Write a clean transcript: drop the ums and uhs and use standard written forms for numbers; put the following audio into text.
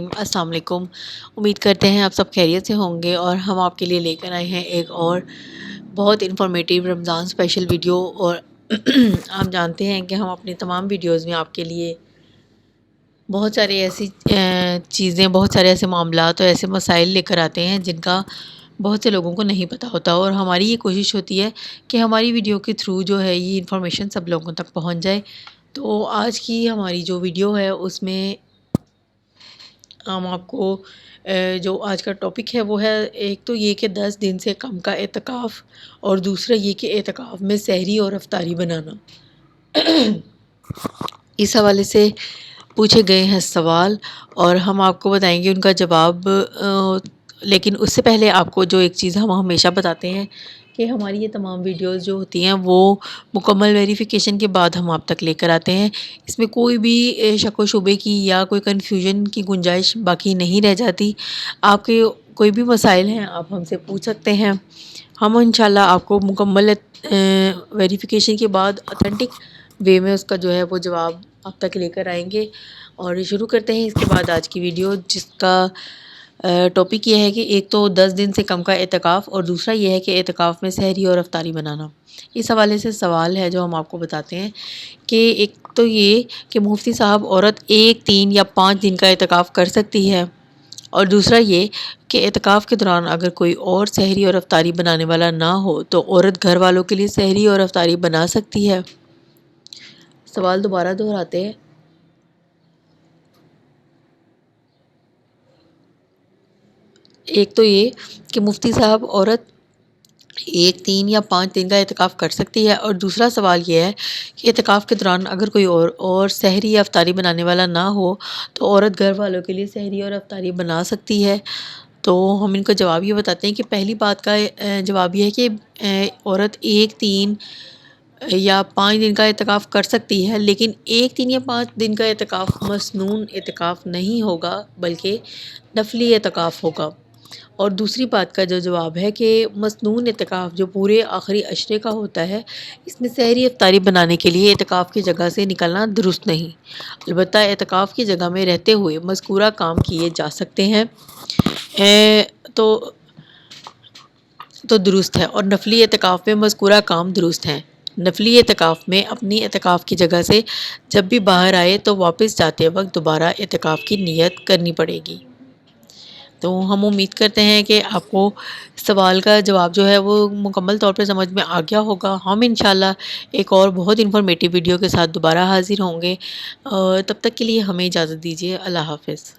السلام علیکم۔ امید کرتے ہیں آپ سب خیریت سے ہوں گے، اور ہم آپ کے لیے لے کر آئے ہیں ایک اور بہت انفارمیٹیو رمضان اسپیشل ویڈیو۔ اور آپ جانتے ہیں کہ ہم اپنی تمام ویڈیوز میں آپ کے لیے بہت سارے ایسی چیزیں، بہت سارے ایسے معاملات اور ایسے مسائل لے کر آتے ہیں جن کا بہت سے لوگوں کو نہیں پتہ ہوتا، اور ہماری یہ کوشش ہوتی ہے کہ ہماری ویڈیو کے تھرو جو ہے یہ انفارمیشن سب لوگوں تک پہنچ جائے۔ تو آج کی ہماری جو ویڈیو ہے اس میں ہم آپ کو جو آج کا ٹاپک ہے وہ ہے، ایک تو یہ کہ 10 دن سے کم کا اعتکاف، اور دوسرا یہ کہ اعتکاف میں سحری اور افطاری بنانا۔ اس حوالے سے پوچھے گئے ہیں سوال، اور ہم آپ کو بتائیں گے ان کا جواب۔ لیکن اس سے پہلے آپ کو جو ایک چیز ہم ہمیشہ بتاتے ہیں کہ ہماری یہ تمام ویڈیوز جو ہوتی ہیں وہ مکمل ویریفیکیشن کے بعد ہم آپ تک لے کر آتے ہیں۔ اس میں کوئی بھی شک و شبے کی یا کوئی کنفیوژن کی گنجائش باقی نہیں رہ جاتی۔ آپ کے کوئی بھی مسائل ہیں آپ ہم سے پوچھ سکتے ہیں، ہم انشاءاللہ آپ کو مکمل ویریفیکیشن کے بعد اتھینٹک وے میں اس کا جو ہے وہ جواب آپ تک لے کر آئیں گے۔ اور شروع کرتے ہیں اس کے بعد آج کی ویڈیو، جس کا ٹاپک یہ ہے کہ ایک تو 10 دن سے کم کا اعتکاف، اور دوسرا یہ ہے کہ اعتکاف میں سحری اور افطاری بنانا۔ اس حوالے سے سوال ہے جو ہم آپ کو بتاتے ہیں کہ ایک تو یہ کہ مفتی صاحب، عورت 1، 3 یا 5 دن کا اعتکاف کر سکتی ہے، اور دوسرا یہ کہ اعتکاف کے دوران اگر کوئی اور سحری اور افطاری بنانے والا نہ ہو تو عورت گھر والوں کے لیے سحری اور افطاری بنا سکتی ہے۔ سوال دوبارہ دہراتے ہیں۔ ایک تو یہ کہ مفتی صاحب، عورت 1، 3 یا 5 دن کا اعتکاف کر سکتی ہے، اور دوسرا سوال یہ ہے کہ اعتکاف کے دوران اگر کوئی اور سحری یا افطاری بنانے والا نہ ہو تو عورت گھر والوں کے لیے سحری اور افطاری بنا سکتی ہے۔ تو ہم ان کا جواب یہ بتاتے ہیں کہ پہلی بات کا جواب یہ ہے کہ عورت 1، 3 یا 5 دن کا اعتکاف کر سکتی ہے، لیکن 1، 3 یا 5 دن کا اعتکاف مسنون اعتکاف نہیں ہوگا بلکہ نفلی اعتکاف ہوگا۔ اور دوسری بات کا جو جواب ہے کہ مسنون اعتکاف جو پورے آخری عشرے کا ہوتا ہے، اس میں سحری افطاری بنانے کے لیے اعتکاف کی جگہ سے نکلنا درست نہیں، البتہ اعتکاف کی جگہ میں رہتے ہوئے مذکورہ کام کیے جا سکتے ہیں تو درست ہے، اور نفلی اعتکاف میں مذکورہ کام درست ہیں۔ نفلی اعتکاف میں اپنی اعتکاف کی جگہ سے جب بھی باہر آئے تو واپس جاتے وقت دوبارہ اعتکاف کی نیت کرنی پڑے گی۔ تو ہم امید کرتے ہیں کہ آپ کو سوال کا جواب جو ہے وہ مکمل طور پر سمجھ میں آ گیا ہوگا۔ ہم انشاءاللہ ایک اور بہت انفارمیٹیو ویڈیو کے ساتھ دوبارہ حاضر ہوں گے، تب تک کے لیے ہمیں اجازت دیجیے۔ اللہ حافظ۔